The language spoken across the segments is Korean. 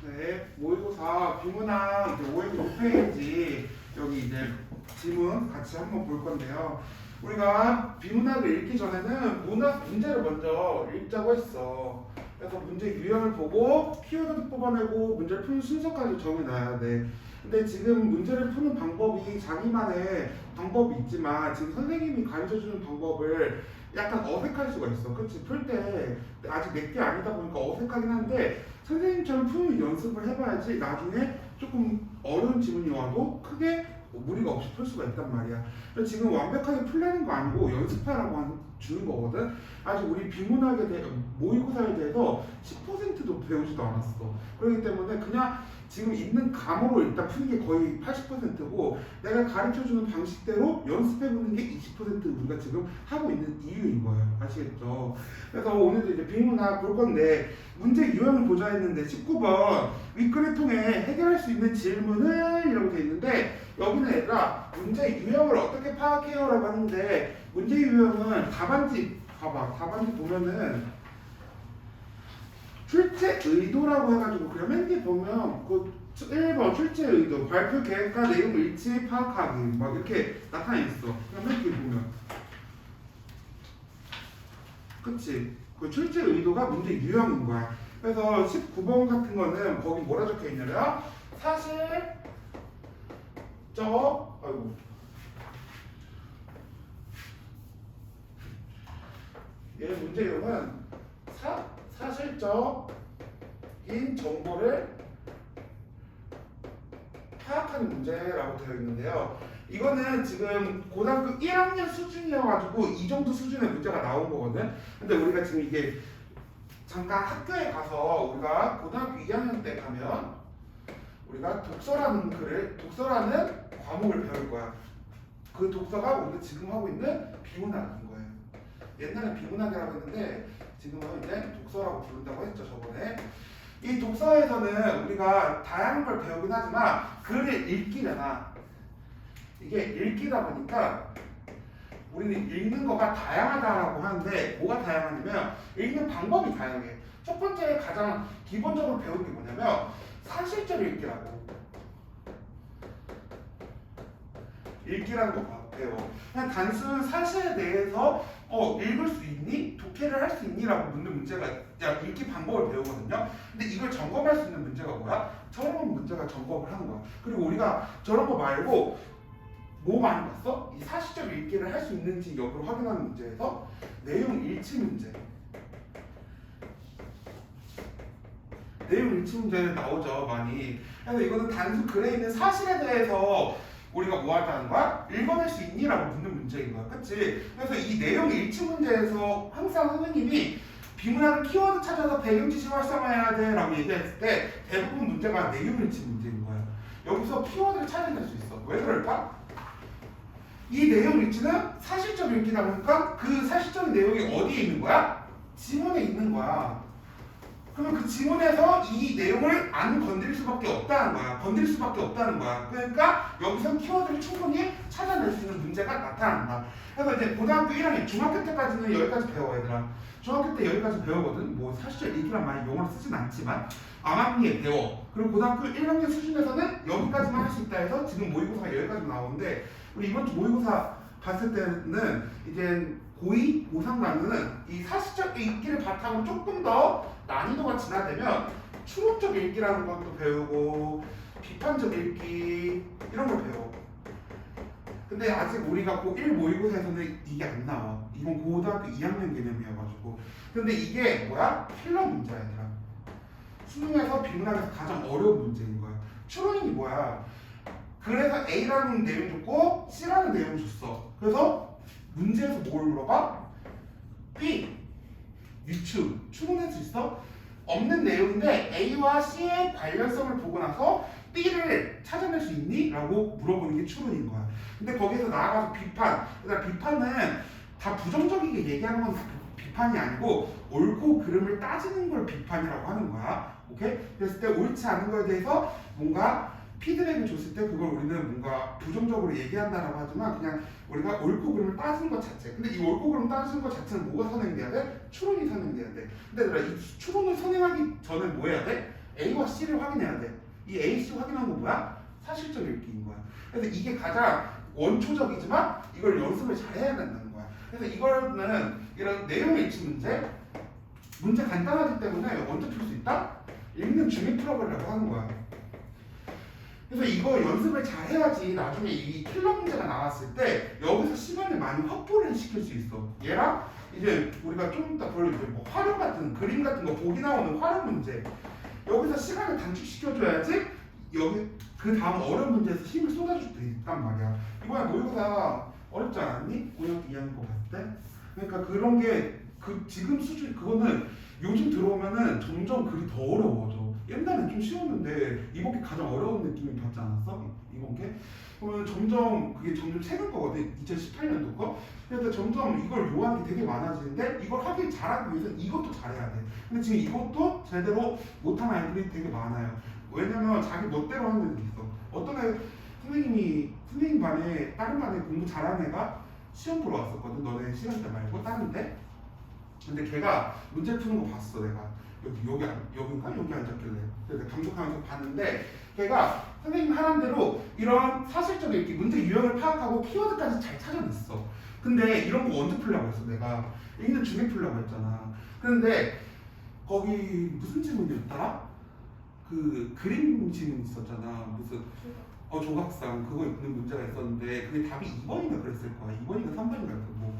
네, 모의고사 비문학 이제 5페이지 여기 이제 지문 같이 한번 볼 건데요. 우리가 비문학을 읽기 전에는 문학 문제를 먼저 읽자고 했어. 그래서 문제 유형을 보고 키워드도 뽑아내고 문제를 푸는 순서까지 정해놔야 돼. 근데 지금 문제를 푸는 방법이 자기만의 방법이 있지만 지금 선생님이 가르쳐주는 방법을 약간 어색할 수가 있어. 그렇지? 풀 때 아직 내게 아니다 보니까 어색하긴 한데 선생님처럼 푸는 연습을 해봐야지 나중에 조금 어려운 지문이 와도 크게 무리가 없이 풀 수가 있단 말이야. 그래서 지금 완벽하게 풀려는 거 아니고 연습하라고 주는 거거든. 아직 우리 비문학에 대해 모의고사에 대해서 10%도 배우지도 않았어. 그렇기 때문에 그냥 지금 있는 감으로 일단 푸는 게 거의 80%고 내가 가르쳐주는 방식대로 연습해보는 게 20% 우리가 지금 하고 있는 이유인 거예요. 아시겠죠? 그래서 오늘도 이제 비문학 볼 건데 문제 유형을 보자 했는데 19번 윗글을 통해 해결할 수 있는 질문을 이라고 돼 있는데 여기는 얘들아 문제 유형을 어떻게 파악해요? 라고 하는데 문제 유형은 답안지 봐봐. 답안지 보면은 출제 의도라고 해가지고 그냥 맨 뒤에 보면 그 1번 출제 의도 발표 계획과 내용 일치 파악하기 막 이렇게 나타나 있어. 그냥 맨 뒤에 보면 그치? 그 출제 의도가 문제 유형인 거야. 그래서 19번 같은 거는 거기 뭐라 적혀 있냐면 사실적 아이고 얘 문제 유형은 사실적인 정보를 파악하는 문제라고 되어 있는데요. 이거는 지금 고등학교 1학년 수준이어가지고 이 정도 수준의 문제가 나온 거거든. 근데 우리가 지금 이게 잠깐 학교에 가서 우리가 고등학교 2학년 때 가면 우리가 독서라는 과목을 배울 거야. 그 독서가 우리가 지금 하고 있는 비문학인 거예요. 옛날에 비문학이라고 했는데 지금은 이제 독서라고 부른다고 했죠, 저번에. 이 독서에서는 우리가 다양한 걸 배우긴 하지만 글을 읽기잖아. 이게 읽기다 보니까 우리는 읽는 거가 다양하다라고 하는데 뭐가 다양하냐면 읽는 방법이 다양해. 첫 번째 가장 기본적으로 배우는 게 뭐냐면 사실적 읽기라고. 읽기라는 거 배워. 그냥 단순 사실에 대해서 읽을 수 있니? 독해를 할 수 있니? 라고 묻는 문제가 읽기 방법을 배우거든요. 근데 이걸 점검할 수 있는 문제가 뭐야? 저런 문제가 점검을 하는 거야. 그리고 우리가 저런 거 말고 뭐 많이 봤어? 이 사실적 읽기를 할 수 있는지 여부를 확인하는 문제에서 내용 일치 문제. 내용 일치 문제 나오죠, 많이. 그래서 이거는 단순 글에 있는 사실에 대해서 우리가 뭐 하자는 거야? 읽어낼 수 있니? 라고 묻는 문제인 거야. 그치? 그래서 이 내용 일치 문제에서 항상 선생님이 비문학을 키워드 찾아서 배경 지시 활성화해야 돼 라고 얘기했을 때 대부분 문제가 내용 일치 문제인 거야. 여기서 키워드를 찾아낼 수 있어. 왜 그럴까? 이 내용 일치는 사실적 읽기다 보니까 그 사실적인 내용이 어디에 있는 거야? 지문에 있는 거야. 그러면 그 지문에서 이 내용을 안 건드릴 수밖에 없다는 거야. 건드릴 수밖에 없다는 거야. 그러니까 여기서 키워드를 충분히 찾아낼 수 있는 문제가 나타난다. 그래서 이제 고등학교 1학년, 중학교 때까지는 여기까지 배워, 얘들아. 중학교 때 여기까지 배우거든. 뭐 사실적 읽기란 말이 용어를 쓰진 않지만 암암리에 배워. 그리고 고등학교 1학년 수준에서는 여기까지만 할 수 있다 해서 지금 모의고사가 여기까지 나오는데 우리 이번 주 모의고사 봤을 때는 이제 고2, 고3 가면은 이 사실적 읽기를 바탕으로 조금 더 난이도가 진화되면 추론적 읽기라는 것도 배우고 비판적 읽기 이런 걸 배워. 근데 아직 우리가 고1 모의고사에서는 이게 안 나와. 이건 고등학교 2학년 개념이어가지고. 근데 이게 뭐야? 킬러 문제야, 얘들아. 수능에서 비문학에서 가장 어려운 문제인 거야. 추론이 뭐야? 그래서 A라는 내용 줬고 C라는 내용 줬어. 그래서 문제에서 뭘 물어봐? B, 유추, 추론할 수 있어? 없는 내용인데 A와 C의 관련성을 보고 나서 B를 찾아낼 수 있니? 라고 물어보는 게 추론인 거야. 근데 거기서 나아가서 비판. 그러니까 비판은 다 부정적이게 얘기하는 건 비판이 아니고 옳고 그름을 따지는 걸 비판이라고 하는 거야. 오케이? 그랬을 때 옳지 않은 거에 대해서 뭔가 피드백을 줬을 때 그걸 우리는 뭔가 부정적으로 얘기한다라고 하지만 그냥 우리가 옳고 그름을 따지는 것 자체. 근데 이 옳고 그름 따지는 것 자체는 뭐가 선행돼야 돼? 추론이 선행돼야 돼. 근데 얘들아 이 추론을 선행하기 전에 뭐 해야 돼? A와 C를 확인해야 돼. 이 A, C 확인한 건 뭐야? 사실적 읽기인 거야. 그래서 이게 가장 원초적이지만 이걸 연습을 잘 해야 된다는 거야. 그래서 이거는 이런 내용 일치 문제 간단하기 때문에 언제 풀 수 있다? 읽는 중에 풀어보려고 하는 거야. 그래서 이거 연습을 잘 해야지 나중에 이 킬러 문제가 나왔을 때 여기서 시간을 많이 확보를 시킬 수 있어. 얘랑 이제 우리가 좀 이따 볼 뭐 활용 같은 그림 같은 거 보기 나오는 활용 문제 여기서 시간을 단축시켜줘야지 여기 그 다음 어려운 문제에서 힘을 쏟아줄 수 있단 말이야. 이번에 모의고사 어렵지 않았니? 5학년 2학년 거 봤을 때? 그러니까 그런 게 그 지금 수준 그거는 요즘 들어오면은 점점 글이 더 어려워져. 옛날엔 좀 쉬웠는데 이번 게 가장 어려운 느낌이 받지 않았어? 이번 게? 그러면 점점 그게 점점 새는 거거든. 2018년도 거. 그래서 점점 이걸 요하는 게 되게 많아지는데 이걸 하길 잘하기 위해서는 이것도 잘해야 돼. 근데 지금 이것도 제대로 못하는 아이들이 되게 많아요. 왜냐면 자기 멋대로 하는 애들이 있어. 어떤 애 선생님 반에 다른 반에 공부 잘하는 애가 시험 보러 왔었거든. 너네 시간대 말고 다른 데. 근데 걔가 문제 푸는 거 봤어. 내가 여기인가 여기 앉았길래 그래서 감독하면서 봤는데 걔가 선생님 하는 대로 이런 사실적 읽기 문제 유형을 파악하고 키워드까지 잘 찾아냈어. 근데 이런 거 언제 풀려고 했어? 내가 읽는 중에 풀려고 했잖아. 그런데 거기 무슨 질문이었더라? 그 그림 질문 있었잖아. 무슨 조각상 그거 있는 문제가 있었는데 그게 답이 2번인가 그랬을 거야. 2번인가 3번인가 뭐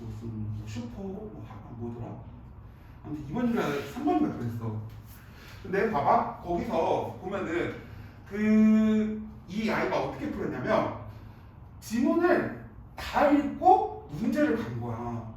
무슨 슈퍼 뭐더라? 아무튼 2번인가 3번인가 그랬어. 근데 봐봐 거기서 보면은 이 아이가 어떻게 풀었냐면 지문을 다 읽고 문제를 간 거야.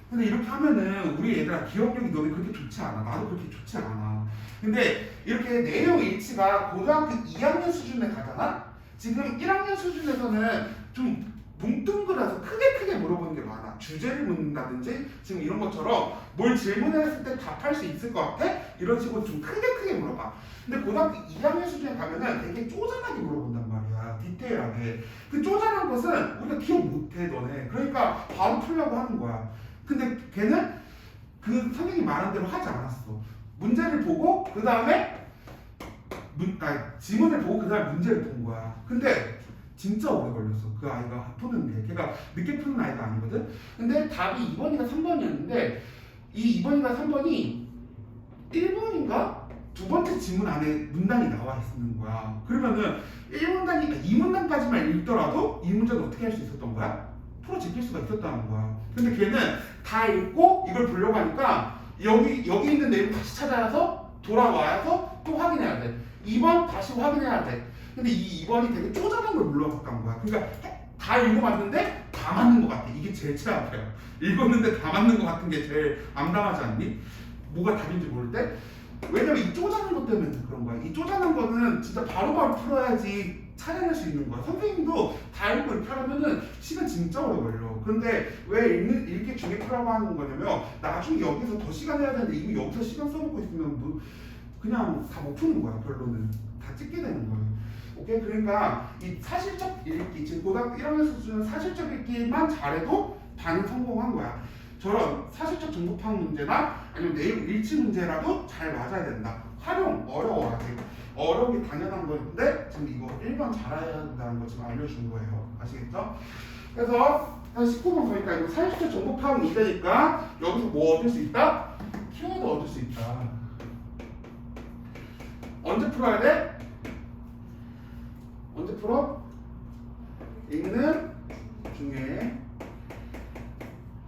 근데 이렇게 하면은 우리 얘들아 기억력이 너네 그렇게 좋지 않아. 나도 그렇게 좋지 않아. 근데 이렇게 내용 일치가 고등학교 2학년 수준에 가잖아? 지금 1학년 수준에서는 좀 뭉뚱그려서 크게 물어보는 게 많아. 주제를 묻는다든지 지금 이런 것처럼 뭘 질문을 했을 때 답할 수 있을 것 같아? 이런 식으로 좀 크게 물어봐. 근데 고등학교 2학년 수준에 가면은 되게 쪼잔하게 물어본단 말이야. 디테일하게. 그 쪼잔한 것은 우리가 기억 못해 너네. 그러니까 바로 풀려고 하는 거야. 근데 걔는 그 선생님이 말한 대로 하지 않았어. 문제를 보고 그 다음에 지문을 보고 그 다음에 문제를 본 거야. 근데 진짜 오래 걸렸어. 그 아이가 푸는 게. 걔가 늦게 푸는 아이가 아니거든. 근데 답이 2번인가 3번이었는데 이 2번인가 3번이 1번인가? 두 번째 지문 안에 문단이 나와 있는 거야. 그러면은 2문단까지만 읽더라도 이 문제는 어떻게 할 수 있었던 거야? 풀어 제낄 수가 있었다는 거야. 근데 걔는 다 읽고 이걸 보려고 하니까 여기 있는 내용 다시 찾아서 돌아와서 또 확인해야 돼. 2번 다시 확인해야 돼. 근데 이 2번이 되게 쪼잔한 걸 물어봤던 거야. 그러니까 다 읽어봤는데 다 맞는 것 같아. 이게 제일 최악이야. 읽었는데 다 맞는 것 같은 게 제일 암담하지 않니? 뭐가 답인지 모를 때? 왜냐면 이 쪼잔한 것 때문에 그런 거야. 이 쪼잔한 거는 진짜 바로바로 풀어야지 찾아낼 수 있는 거야. 선생님도 다 읽고 이렇게 하면은 시간 진짜 오래 걸려. 그런데 왜 읽기 중에 풀라고 하는 거냐면 나중에 여기서 더 시간 해야 되는데 이미 여기서 시간 써먹고 있으면 뭐 그냥 다 못 푸는 거야. 결론은 다 찍게 되는 거예요. 오케이? 그러니까 이 사실적 읽기, 지금 고등학교 1학년 수준은 사실적 읽기만 잘해도 반은 성공한 거야. 저런 사실적 정보 파악 문제나 아니면 내용 일치 문제라도 잘 맞아야 된다. 활용 어려워 아직. 어려운 게 당연한 건데 지금 이거 1번 잘해야 된다는 거 지금 알려준 거예요. 아시겠죠? 그래서 한 19번 보니까 이거 사실적 정보 파악 문제니까 여기서 뭐 얻을 수 있다? 키워드 얻을 수 있다. 언제 풀어야 돼? 언제 풀어? 읽는 중에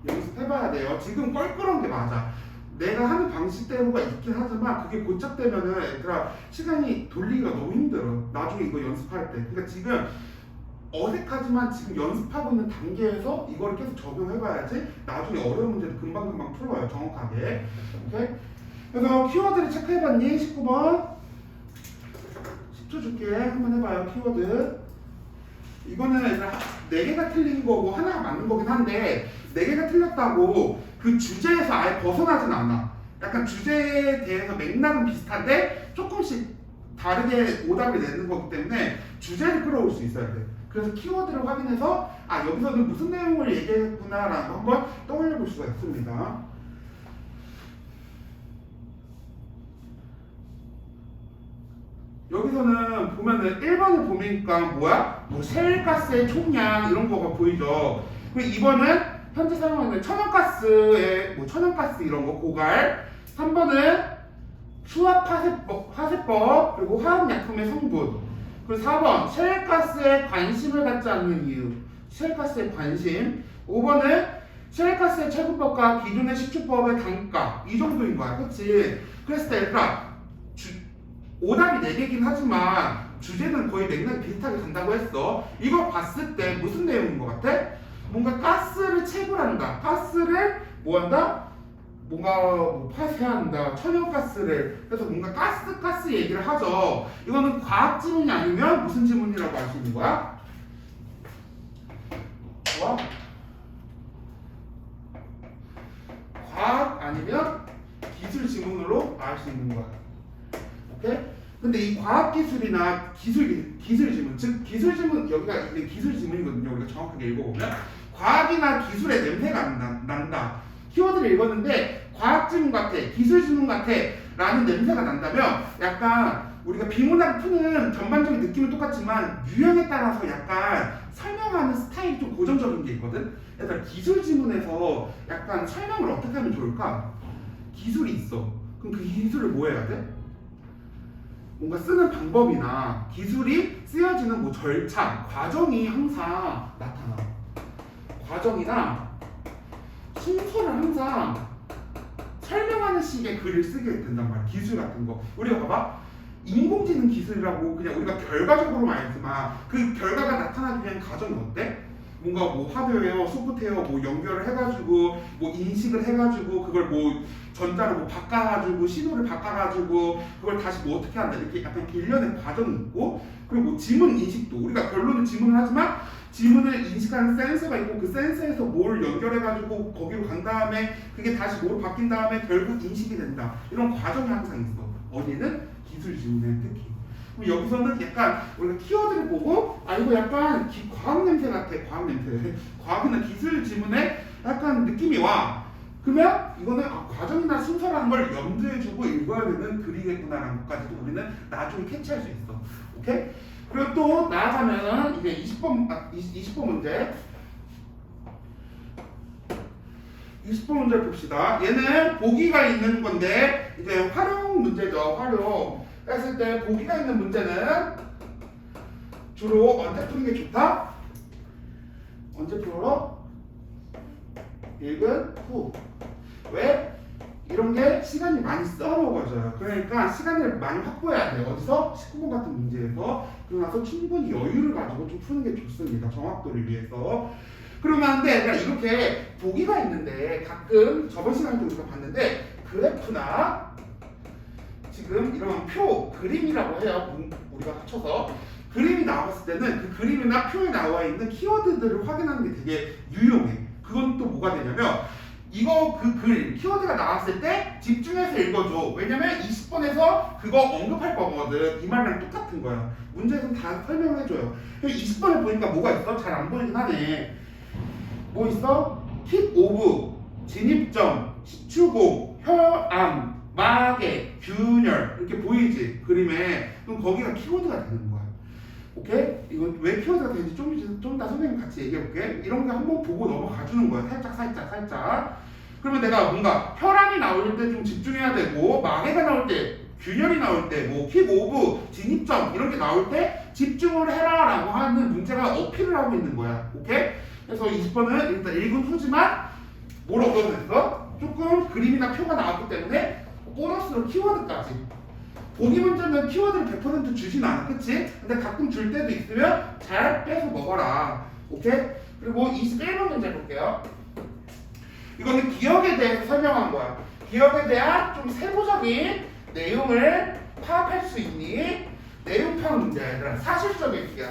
연습해봐야 돼요. 지금 껄끄러운 게 맞아. 내가 하는 방식대로가 있긴 하지만 그게 고착되면은 얘들아 시간이 돌리기가 너무 힘들어. 나중에 이거 연습할 때. 그러니까 지금 어색하지만 지금 연습하고 있는 단계에서 이걸 계속 적용해봐야지 나중에 어려운 문제도 금방금방 풀어요. 정확하게. 오케이? 그래서 키워드를 체크해봤니? 19번 10초 줄게. 한번 해봐요. 키워드. 이거는 4개가 틀린 거고 하나가 맞는 거긴 한데 4개가 틀렸다고 그 주제에서 아예 벗어나진 않아. 약간 주제에 대해서 맥락은 비슷한데 조금씩 다르게 오답을 내는 거기 때문에 주제를 끌어올 수 있어야 돼. 그래서 키워드를 확인해서 여기서는 무슨 내용을 얘기했구나 라고 한번 떠올려 볼 수가 있습니다. 여기서는 보면은 1번을 보니까 뭐야? 뭐 셰일가스의 총량 이런 거가 보이죠. 그리고 2번은 현재 사용하는 천연가스의 뭐 천연가스 이런 거 고갈. 3번은 수압 화세법 그리고 화학약품의 성분. 그리고 4번 셰일가스에 관심을 갖지 않는 이유. 셰일가스에 관심. 5번은 셰일가스의 채굴법과 기존의 식초법의 단가. 이 정도인 거야. 그치? 그랬을 때 얘들아 오답이 4개긴 하지만 주제는 거의 맥락이 비슷하게 간다고 했어. 이거 봤을 때 무슨 내용인 것 같아? 뭔가 가스를 채굴한다. 가스를 뭐한다? 뭔가 뭐 파쇄한다. 천연가스를. 그래서 뭔가 가스 얘기를 하죠. 이거는 과학 지문이 아니면 무슨 지문이라고 할 수 있는 거야? 좋아? 과학 아니면 기술 지문으로 알 수 있는 거야. 오케이? 근데 이 과학기술이나 기술지문, 즉 기술지문, 여기가 이게 기술지문이거든요. 우리가 정확하게 읽어보면 과학이나 기술의 냄새가 난다. 키워드를 읽었는데 과학지문 같아, 기술지문 같아 라는 냄새가 난다면 약간 우리가 비문학 푸는 전반적인 느낌은 똑같지만 유형에 따라서 약간 설명하는 스타일이 좀 고정적인 게 있거든. 그래서 기술지문에서 약간 설명을 어떻게 하면 좋을까? 기술이 있어. 그럼 그 기술을 뭐 해야 돼? 뭔가 쓰는 방법이나 기술이 쓰여지는 뭐 절차, 과정이 항상 나타나. 과정이나 순서를 항상 설명하는 식의 글을 쓰게 된단 말이야. 기술 같은 거. 우리가 봐봐. 인공지능 기술이라고 그냥 우리가 결과적으로만 알지만 그 결과가 나타나기 위한 과정이 어때? 뭔가 뭐 하드웨어, 소프트웨어 뭐 연결을 해가지고 뭐 인식을 해가지고 그걸 뭐 전자로 뭐 바꿔가지고 신호를 바꿔가지고 그걸 다시 뭐 어떻게 한다 이렇게 약간 일련의 과정이 있고 그리고 뭐 지문 인식도 우리가 결론은 지문을 하지만 지문을 인식하는 센서가 있고 그 센서에서 뭘 연결해가지고 거기로 간 다음에 그게 다시 뭐로 바뀐 다음에 결국 인식이 된다 이런 과정이 항상 있어. 어디는 기술 지문에 특히. 그럼 여기서는 약간 우리가 키워드를 보고 아 이거 약간 과학 냄새 같아. 과학 냄새. 과학이나 기술 지문에 약간 느낌이 와. 그러면 이거는 과정이나 순서라는 걸 염두에 두고 읽어야 되는 글이겠구나라는 것까지도 우리는 나중에 캐치할 수 있어. 오케이? 그리고 또 나아가면은 이제 20번 문제. 20번 문제를 봅시다. 얘는 보기가 있는 건데 이제 활용 문제죠. 활용. 했을 때 보기가 있는 문제는 주로 언제 푸는 게 좋다? 언제 풀어? 읽은 후. 왜? 이런 게 시간이 많이 써먹어져요. 그러니까 시간을 많이 확보해야 돼요. 어디서? 19번 같은 문제에서. 그러고 나서 충분히 여유를 가지고 좀 푸는 게 좋습니다. 정확도를 위해서. 그러면 안 돼. 그러니까 이렇게 보기가 있는데 가끔 저번 시간에도 우리가 봤는데 그래프나 지금 이런 표, 그림이라고 해요. 우리가 합쳐서. 그림이 나왔을 때는 그 그림이나 표에 나와 있는 키워드들을 확인하는 게 되게 유용해. 그건 또 뭐가 되냐면 이거 그 글, 키워드가 나왔을 때 집중해서 읽어줘. 왜냐면 20번에서 그거 언급할 거거든. 이 말이랑 똑같은 거야. 문제에서는 다 설명을 해줘요. 20번을 보니까 뭐가 있어? 잘 안 보이긴 하네. 뭐 있어? 킥 오브, 진입점, 시추공, 혈암, 마개, 균열 이렇게 보이지? 그림에. 그럼 거기가 키워드가 되는 거야. 오케이? 이거 왜 키워드가 되는지 좀 더 선생님 같이 얘기해볼게. 이런 거 한번 보고 넘어가 주는 거야. 살짝. 그러면 내가 뭔가 혈압이 나올 때 좀 집중해야 되고, 마개가 나올 때, 균열이 나올 때, 뭐, 킥 오브, 진입점, 이런 게 나올 때 집중을 해라 라고 하는 문제가 어필을 하고 있는 거야. 오케이? 그래서 20번은 일단 읽은 후지만 뭘 얻어냈어? 조금 그림이나 표가 나왔기 때문에 보너스로 키워드까지. 보기 문제는 키워드를 100% 주진 않아, 그치? 근데 가끔 줄 때도 있으면 잘 빼서 먹어라. 오케이? 그리고 21번 문제 볼게요. 이거는 기억에 대해서 설명한 거야. 기억에 대한 좀 세부적인 내용을 파악할 수 있니? 내용 파악 문제야, 얘들아. 사실적 읽기야.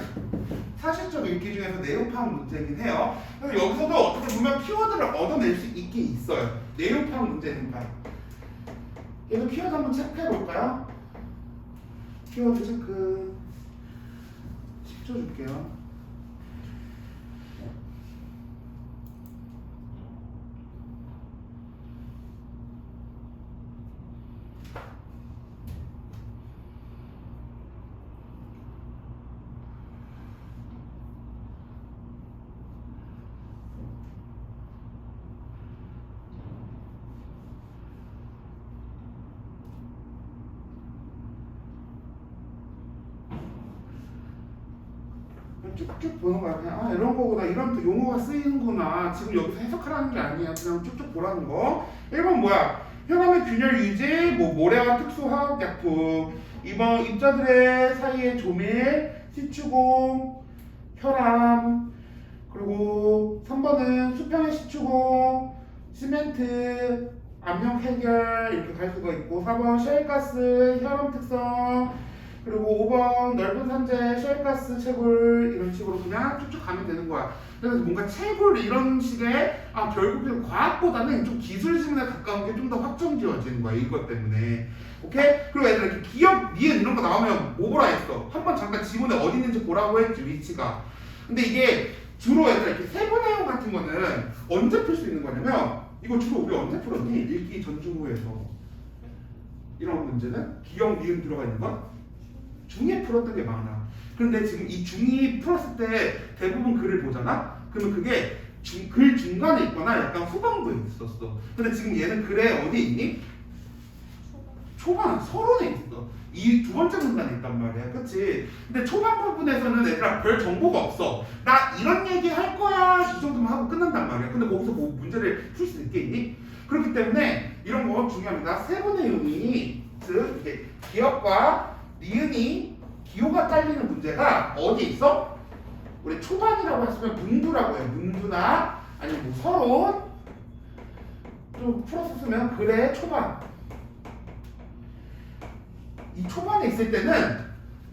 사실적 읽기 중에서 내용 파악 문제이긴 해요. 그래서 여기서도 어떻게 보면 키워드를 얻어낼 수 있긴 있어요. 내용 파악 문제니까. 얘도 키워드 한번 체크해 볼까요? 키워드 체크 10초 줄게요. 쭉쭉 보는 거야. 그냥 아 이런 거구나, 이런 또 용어가 쓰이는구나. 지금 여기서 해석하라는 게 아니야. 그냥 쭉쭉 보라는 거. 1번 뭐야? 혈압의 균열 유지, 뭐 모래와 특수 화학약품. 2번 입자들의 사이의 조밀, 시추공, 혈압. 그리고 3번은 수평의 시추공, 시멘트, 압력 해결 이렇게 갈 수가 있고, 4번 셰일가스, 혈압 특성, 그리고 5번 넓은 산재, 셰일가스, 채굴 이런 식으로 그냥 쭉쭉 가면 되는 거야. 그래서 뭔가 채굴 이런 식의 결국은 과학보다는 좀 기술 지문에 가까운 게 좀 더 확정 지어지는 거야. 이것 때문에. 오케이? 그리고 얘들아 이렇게 기억, 니은 이런 거 나오면 뭐 보라 했어? 한번 잠깐 지문에 어디 있는지 보라고 했지, 위치가. 근데 이게 주로 얘들아 이렇게 세부 내용 같은 거는 언제 풀 수 있는 거냐면, 이거 주로 우리 언제 풀었니? 읽기 전중후에서. 이런 문제는 기억, 니은 들어가 있는 거 중에 풀었던 게 많아. 그런데 지금 이 중2 풀었을 때 대부분 글을 보잖아? 그러면 그게 글 중간에 있거나 약간 후반부에 있었어. 근데 지금 얘는 글에 어디 있니? 초반, 서론에 있어. 이 두 번째 문단에 있단 말이야. 그치? 근데 초반 부분에서는 얘들아 별 정보가 없어. 나 이런 얘기 할 거야. 이 정도만 하고 끝난단 말이야. 근데 거기서 뭐 문제를 풀 수 있겠니? 그렇기 때문에 이런 거 중요합니다. 세부 내용이, 즉, 이게 기억과 니은이 기호가 딸리는 문제가 어디에 있어? 우리 초반이라고 했으면 문부라고 해. 문부나 아니면 뭐 서론 좀 풀었으면 그래 초반. 이 초반에 있을 때는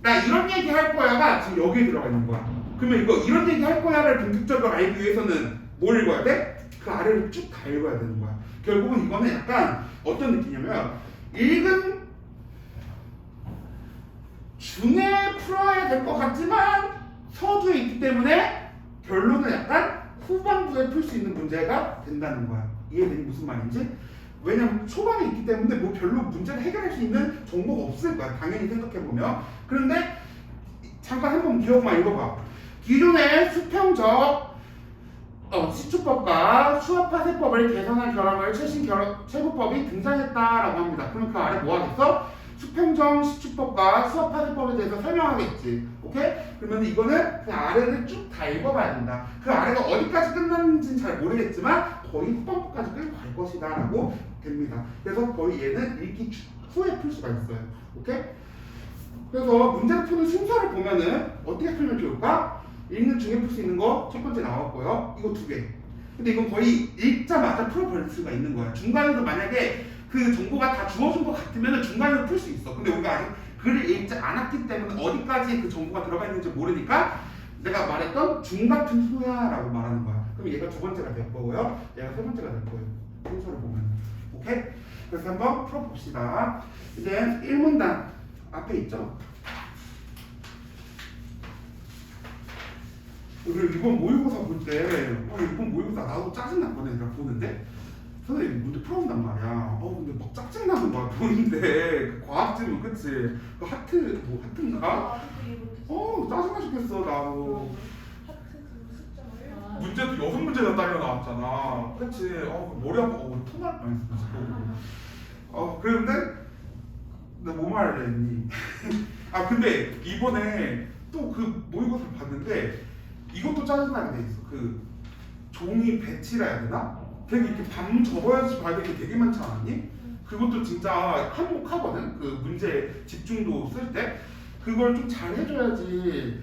나 이런 얘기 할 거야가 지금 여기에 들어가 있는 거야. 그러면 이거 이런 얘기 할 거야를 본격적으로 알기 위해서는 뭘 읽어야 돼? 그 아래를 쭉 다 읽어야 되는 거야. 결국은 이거는 약간 어떤 느낌이냐면 읽은 중에 풀어야 될 것 같지만 서두에 있기 때문에 결론은 약간 후반부에 풀 수 있는 문제가 된다는 거야. 이해되니 무슨 말인지? 왜냐면 초반에 있기 때문에 뭐 별로 문제를 해결할 수 있는 정보가 없을 거야. 당연히 생각해보면. 그런데 잠깐 한번 기억만 읽어봐. 기존의 수평적 시추법과 수압파쇄법을 개선한 결합을 최신 최고법이 등장했다라고 합니다. 그럼 그 아래 뭐 하겠어? 수평정 시추법과 수압파쇄법에 대해서 설명하겠지. 오케이? 그러면 이거는 그 아래를 쭉 다 읽어봐야 된다. 그 아래가 어디까지 끝났는지는 잘 모르겠지만 거의 후반부까지 끌고 갈 것이다 라고 됩니다. 그래서 거의 얘는 읽기 후에 풀 수가 있어요. 오케이? 그래서 문제를 푸는 순서를 보면은 어떻게 풀면 좋을까? 읽는 중에 풀 수 있는 거 첫 번째 나왔고요. 이거 두 개. 근데 이건 거의 읽자마자 풀어버릴 수가 있는 거야. 중간에도 만약에 그 정보가 다 주어진 것 같으면 중간에도 풀 수 있어. 근데 우리가 아직 글을 읽지 않았기 때문에 어디까지 그 정보가 들어가 있는지 모르니까 내가 말했던 중 같은 수야 라고 말하는 거야. 그럼 얘가 두 번째가 될 거고요. 얘가 세 번째가 될 거예요. 순서를 보면. 오케이? 그래서 한번 풀어봅시다. 이제 1문단 앞에 있죠? 우리 이번 모의고사 볼 때, 이번 모의고사 나도 짜증났거든. 내가 보는데. 선생님 문제 풀어온단 말이야. 근데 막 짜증나는 거야. 보는데 그 과학지문 그치? 그 하트 뭐 하트인가? 짜증나 죽겠어 나도. 문제도 6문제나 딸려 나왔잖아. 그치? 머리 아파. 토날 뻔했어. 그런데 내가 뭐 말을 했니? 근데 이번에 또 그 모의고사를 봤는데 이것도 짜증나게 돼 있어. 그 종이 배치라 해야 되나? 되게 이렇게 밤 접어야지 봐야 될 게 되게 많지 않았니? 그것도 진짜 한몫하거든. 그 문제 집중도 쓸 때 그걸 좀 잘 해줘야지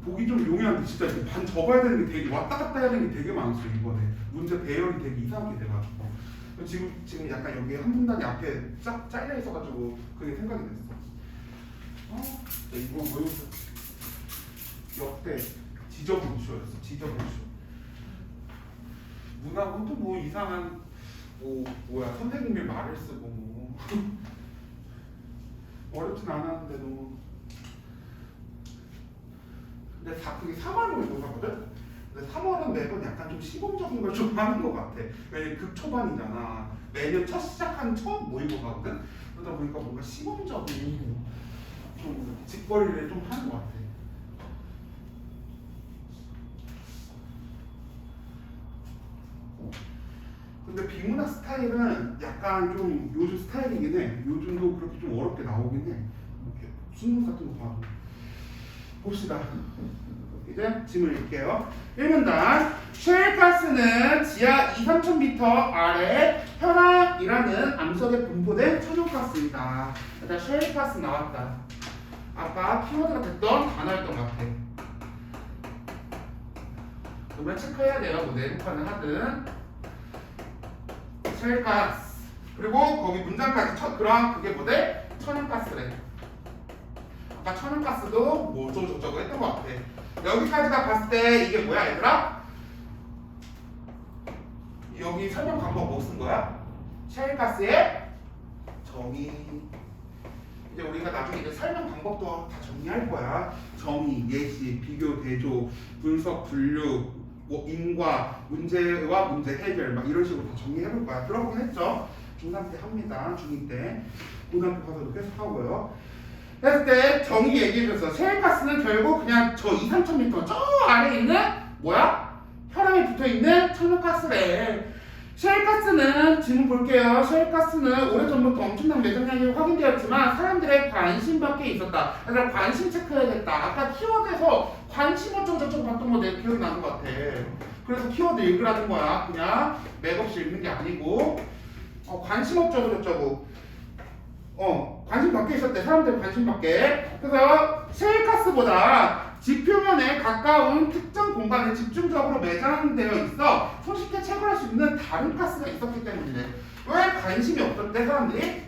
보기 좀 용이한데 진짜 이렇게 반 접어야 되는 게 되게 왔다 갔다 해야 되는 게 되게 많았어 이번에. 문제 배열이 되게 이상하게 돼가지고 지금 약간 여기 한 문단이 앞에 쫙 잘려 있어가지고 그게 생각이 됐어. 이거 뭐였어? 역대 지저분쇼였어. 지저분쇼. 문학은 또 뭐 이상한 선생님의 말을 쓰고 뭐 어렵진 않았는데도. 근데 그게 3월 모의고사거든? 근데 3월은 매번 약간 좀 시범적인 걸 좀 하는 것 같아. 왜냐면 극초반이잖아. 매년 시작한 첫 모의고사거든? 그러다 보니까 뭔가 시범적인 좀 직거리를 좀 하는 것 같아. 근데 비문학 스타일은 약간 좀 요즘 스타일이긴 해. 요즘도 그렇게 좀 어렵게 나오긴 해. 이렇게 수능 같은 거 봐도. 봅시다. 이제 질문 읽게요. 1문단 쉘가스는 지하 2-3,000m 아래 혈압이라는 암석에 분포된 천연가스이다. 일단 쉘가스 나왔다. 아까 키워드가 됐던 단어였던 것 같아. 그러면 체크해야 돼요. 뭐 내부판을 하든 쉘가스 그리고 거기 문장까지 그럼 그게 뭐대? 천연가스래. 아까 천연가스도 뭐 어쩌고저쩌고 했던 것 같아. 여기까지가 봤을 때 이게 뭐야 얘들아? 여기 설명 방법 뭐 쓴 거야? 쉘가스의 정의. 이제 우리가 나중에 이제 설명 방법도 다 정리할 거야. 정의, 예시, 비교, 대조, 분석, 분류, 뭐 인과, 문제와 문제 해결 막 이런 식으로 다 정리해 볼 거야. 들어보긴 했죠. 중3 때 합니다. 중2 때. 고등학교 가서도 계속 하고요. 했을 때 정의 얘기해줘서 쉘가스는 결국 그냥 저 2-3,000m 저 아래에 있는 뭐야? 혈압이 붙어있는 천연가스래. 쉘가스는 질문 볼게요. 쉘가스는 오래전부터 엄청난 매장량이 확인되었지만 사람들의 관심 밖에 있었다. 그래서 관심 체크해야겠다. 아까 키워드에서 관심 어쩌고저쩌고 봤던 거 내 기억이 나는 것 같아. 그래서 키워드 읽으라는 거야. 그냥 맥없이 읽는 게 아니고 관심 어쩌고저쩌고 관심 밖에 있었대. 사람들 관심 밖에. 그래서 쉘가스보다 지표면에 가까운 특정 공간에 집중적으로 매장되어 있어 손쉽게 체결할 수 있는 다른 가스가 있었기 때문이래. 왜 관심이 없었대 사람들이?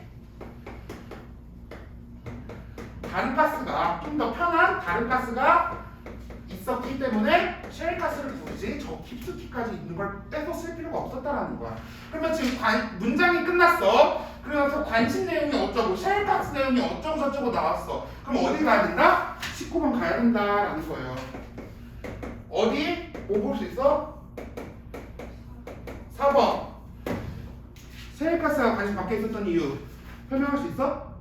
다른 가스가 좀 더 편한 다른 가스가 있었기 때문에 쉘가스를 굳이 저 깊숙이까지 있는 걸 떼서 쓸 필요가 없었다라는 거야. 그러면 지금 문장이 끝났어. 그래서 관심 내용이 어쩌고 쉘가스 내용이 어쩌고 저쩌고 나왔어. 그럼 어디 가야 된다? 19번 가야 된다라는 거예요. 어디? 뭐 볼 수 있어? 4번. 쉘가스가 관심 밖에 있었던 이유 설명할 수 있어?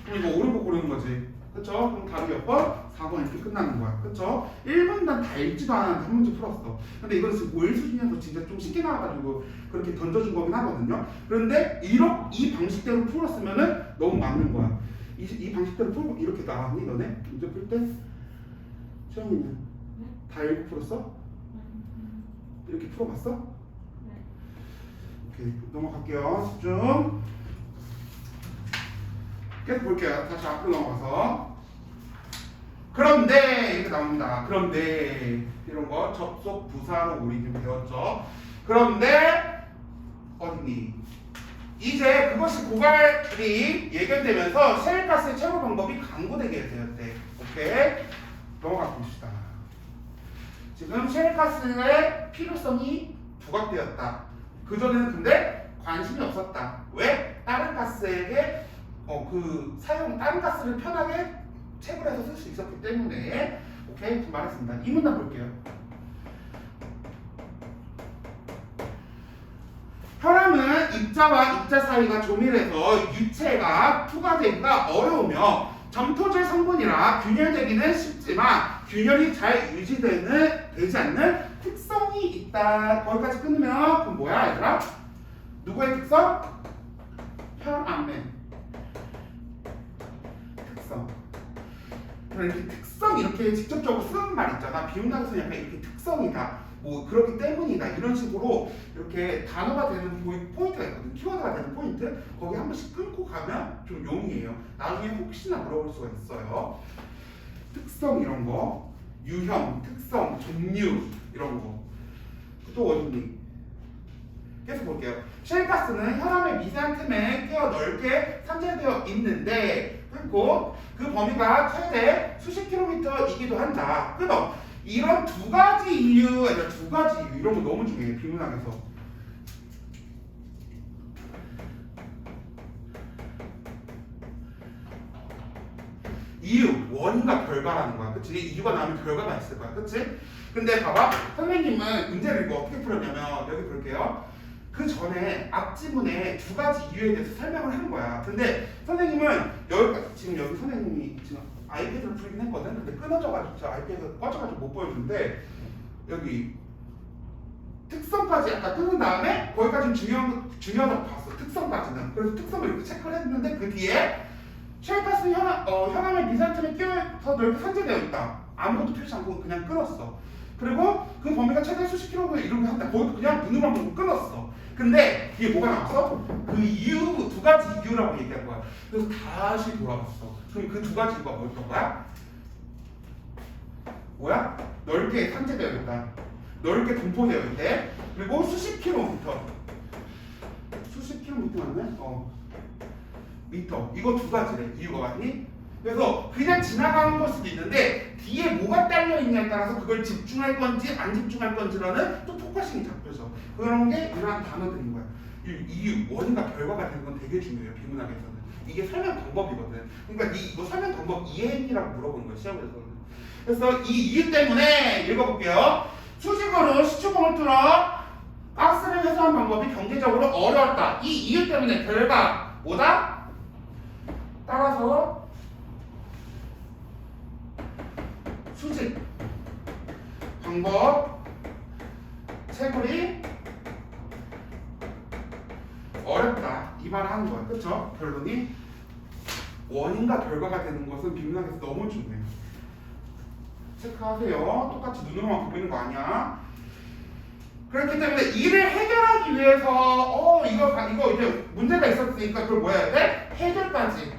그럼 이거 옳은 거 고르는 거지. 그쵸? 그럼 답이 몇 번? 4번 이렇게 끝나는 거야. 그쵸? 1문단 다 읽지도 않았는데 한 문제 풀었어. 근데 이건 지금 올 수준에서 진짜 좀 쉽게 나와가지고 그렇게 던져준 거긴 하거든요. 그런데 이 방식대로 풀었으면은 너무 맞는 거야. 이 방식대로 풀고 이렇게 나왔니 너네? 문제 풀 때? 시험이는 다 읽고 풀었어? 이렇게 풀어봤어? 네. 오케이, 넘어갈게요. 집중. 계속 볼게요. 다시 앞으로 넘어가서. 그런데 이렇게 나옵니다. 그런데 이런 거 접속 부사로 우리 지금 배웠죠. 그런데 어딨니? 이제 그것이 고갈이 예견되면서 쉘가스의 최고 방법이 강구되게 되었대. 오케이? 넘어가 봅시다. 지금 쉘가스의 필요성이 부각되었다. 그전에는 근데 관심이 없었다. 왜? 다른 가스에게 다른 가스를 편하게 체불해서 쓸 수 있었기 때문에. 오케이? 지금 말했습니다. 이 문단 볼게요. 혈압은 입자와 입자 사이가 조밀해서 유체가 투과되기가 어려우며 점토질 성분이라 균열되기는 쉽지만 균열이 잘 유지되지 않는 특성이 있다. 거기까지 끊으면 그럼 뭐야 얘들아? 누구의 특성? 혈압의 특성. 이렇게 특성 이렇게 직접적으로 쓰는 말 있잖아. 비문학에서 약간 이렇게 특성이다. 뭐 그렇기 때문이다. 이런 식으로 이렇게 단어가 되는 포인트가 있거든. 키워드가 되는 포인트. 거기 한 번씩 끊고 가면 좀 용이에요. 나중에 혹시나 물어볼 수가 있어요. 특성 이런 거, 유형, 특성, 종류 이런 거. 또 어딨니? 계속 볼게요. 쉘가스는 혈압의 미세한 틈에 꽤 넓게 산재되어 있는데 그리고 그 범위가 최대 수십 킬로미터이기도 한다. 끊어. 이런 두 가지 이유, 아니라 두 가지 이유 이런 거 너무 중요해. 비문학에서. 이유, 원인과 결과라는 거야. 그치? 이유가 나오면 결과가 있을 거야. 그치? 근데 봐봐. 선생님은 문제를 이거 어떻게 풀었냐면 여기 볼게요. 그 전에 앞지문에 두 가지 이유에 대해서 설명을 한 거야. 근데 선생님은 지금 여기 선생님이 지금 아이패드를 풀긴 했거든. 근데 끊어져가지고 저 아이패드 꺼져가지고 못 보여주는데 여기 특성까지 약간 끊은 다음에 거기까지는 중요하다고 봤어. 특성까지는. 그래서 특성을 이렇게 체크를 했는데 그 뒤에 쉘가스 혈압의 미세한 틈에 끼워서 넓게 산재되어 있다. 아무것도 표시 않고 그냥 끊었어. 그리고 그 범위가 최대 수십 킬로미터 이렇게 한다. 거의 그냥 눈으로만 보고 끊었어. 근데 이게 뭐가 나왔어? 그 이유, 두 가지 이유라고 얘기한 거야. 그래서 다시 돌아왔어. 그럼 그 두 가지 이유가 뭐였던 거야? 뭐야? 넓게 산재되어 있다. 넓게 분포되어 있대. 그리고 수십 킬로미터. 수십 킬로미터 맞네? 미터. 이거 두 가지래. 이유가 맞니? 그래서 그냥 지나가는 걸 수도 있는데 뒤에 뭐가 딸려 있냐에 따라서 그걸 집중할 건지 안 집중할 건지라는 또 포커싱이 잡혀져. 그런 게 이러한 단어들인 거야. 이 원인과 결과가 되는 건 되게 중요해요. 비문학에서는. 이게 설명 방법이거든. 그러니까 이거 설명 방법 이해했니라고 물어보는 거야. 시험에서는. 그래서 이 이유 때문에 읽어볼게요. 수직으로 시추공을 뚫어 가스를 회수한 방법이 경제적으로 어려웠다. 이 이유 때문에 결과 뭐다? 따라서 수직 방법 채굴이 어렵다 이 말을 하는 거야. 그쵸? 결론이 원인과 결과가 되는 것은 비문학에서 너무 중요해. 체크하세요. 똑같이 눈으로만 보이는 거 아니야. 그렇기 때문에 이를 해결하기 위해서 이거 이제 문제가 있었으니까 그걸 뭐 해야 돼? 해결까지.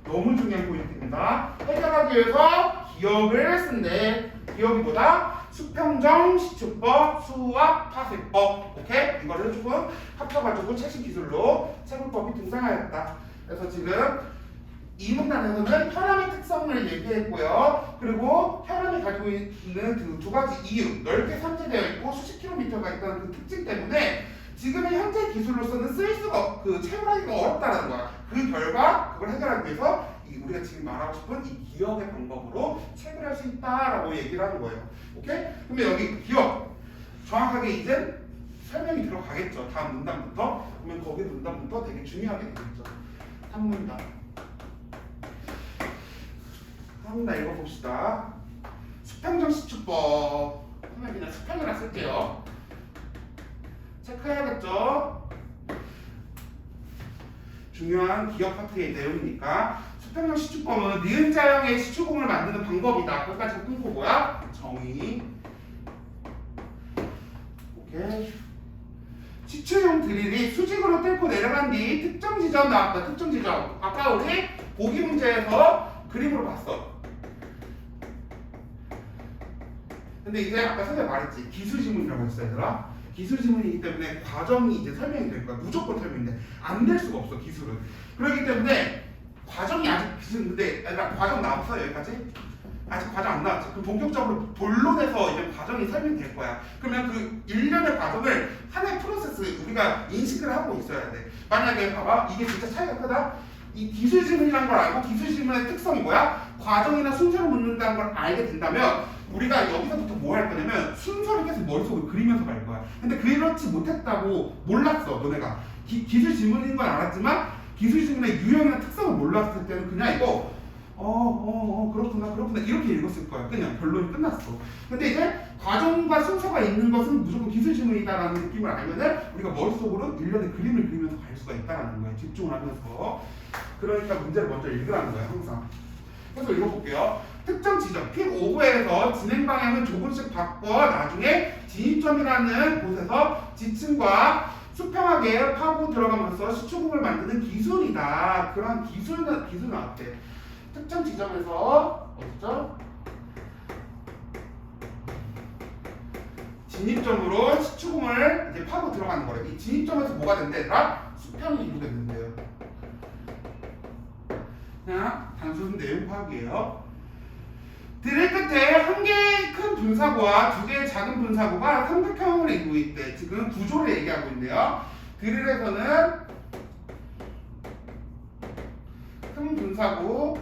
너무 중요한 포인트입니다. 해결하기 위해서 기억을 쓴대. 기억이 뭐다? 수평정, 시추법, 수학, 파쇄법. 오케이? 이거를 조금 합쳐가지고 최신 기술로 채굴법이 등장하였다. 그래서 지금 이 문단에서는 혈압의 특성을 얘기했고요. 그리고 혈압이 가지고 있는 그 두 가지 이유, 넓게 산재되어 있고 수십 킬로미터가 있다는 그 특징 때문에 지금의 현재 기술로서는 쓸 수가 채굴하기가 어렵다는 거야. 그 결과 그걸 해결하기 위해서 우리가 지금 말하고 싶은 이 기억의 방법으로 채굴할 수 있다라고 얘기를 하는 거예요. 오케이? 그러면 여기 기억 정확하게 이제 설명이 들어가겠죠. 다음 문단부터. 그러면 거기 문단부터 되게 중요하게 되겠죠. 3문단. 한번 읽어봅시다. 수평정 시추법. 그러면 그냥 수평이라 쓸게요. 체크해야겠죠? 중요한 기억 파트의 내용이니까. 수평정 시추법은 니은자형의 시추공을 만드는 방법이다. 거기까지 끊고 뭐야? 정의. 오케이. 시추용 드릴이 수직으로 뚫고 내려간 뒤 특정 지점 나왔다. 특정 지점. 아까 우리 보기 문제에서 그림으로 봤어. 근데 이제 아까 선생님 말했지. 기술 지문이라고 했어 얘들아. 기술 지문이기 때문에 과정이 이제 설명이 될 거야. 무조건 설명인데 안 될 수가 없어 기술은. 그렇기 때문에 과정이 아직 근데 얘들아 과정 나왔어 여기까지? 아직 과정 안 나왔지. 그럼 본격적으로 본론에서 이제 과정이 설명될 거야. 그러면 그 일련의 과정을 하나의 프로세스 우리가 인식을 하고 있어야 돼. 만약에 봐봐 이게 진짜 차이가 크다. 이 기술 지문이라는 걸 알고 기술 지문의 특성이 뭐야? 과정이나 순서를 묻는다는 걸 알게 된다면 우리가 여기서부터 뭐 할 거냐면 순서를 계속 머릿속으로 그리면서 갈 거야. 근데 그렇지 못했다고 몰랐어 너네가. 기술 지문인 건 알았지만 기술 지문의 유형이나 특성을 몰랐을 때는 그냥 이거 그렇구나 이렇게 읽었을 거야. 그냥 결론이 끝났어. 근데 이제 과정과 순서가 있는 것은 무조건 기술 지문이다라는 느낌을 알면은 우리가 머릿속으로 일련의 그림을 그리면서 갈 수가 있다라는 거야. 집중을 하면서. 그러니까 문제를 먼저 읽으라는 거야 항상. 그래서 읽어볼게요. 특정 지점 픽 오브에서 진행 방향을 조금씩 바꿔 나중에 진입점이라는 곳에서 지층과 수평하게 파고 들어가면서 시추공을 만드는 기술이다. 그런 기술 나왔대. 특정 지점에서 어디죠? 진입점으로 시추공을 이제 파고 들어가는 거래. 이 진입점에서 뭐가 된대더라? 수평이 이루어졌는데요. 그냥 단순 내용 파악이에요. 드릴 끝에 한 개의 큰 분사구와 두 개의 작은 분사구가 삼각형을 이루고 있대. 지금 구조를 얘기하고 있는데요. 드릴에서는 큰 분사구,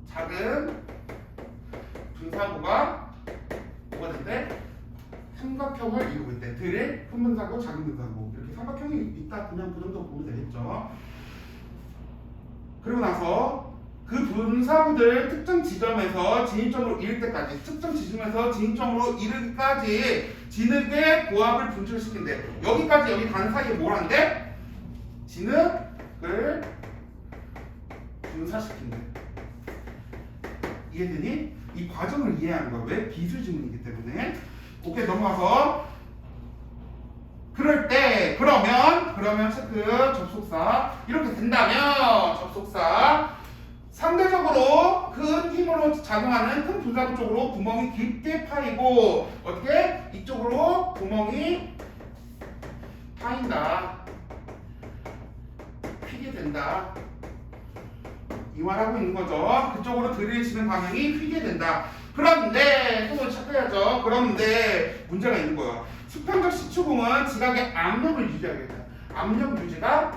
작은 분사구가 뭐가 된대? 삼각형을 이루고 있대. 드릴, 큰 분사구, 작은 분사구 이렇게 삼각형이 있다. 그냥 그 정도 보면 되겠죠. 그리고 나서 그 분사구들 특정 지점에서 진입점으로 이를 때까지 특정 지점에서 진입점으로 이르기까지 진흙의 고압을 분출시킨대. 여기까지 여기 단 사이에 뭘 한대? 진흙을 분사시킨대. 이해되니? 이 과정을 이해하는 거야. 왜? 기술 지문이기 때문에. 오케이, 넘어가서 그럴 때 그러면 체크 접속사 이렇게 된다면 접속사 상대적으로 큰 힘으로 작용하는 큰 분자구 쪽으로 구멍이 깊게 파이고 어떻게? 이쪽으로 구멍이 파인다. 휘게 된다. 이 말하고 있는 거죠. 그쪽으로 드릴 치는 방향이 휘게 된다. 그런데 또 체크해야죠. 그런데 문제가 있는 거야. 수평적 시추공은 지각의 압력을 유지하게 돼. 압력 유지가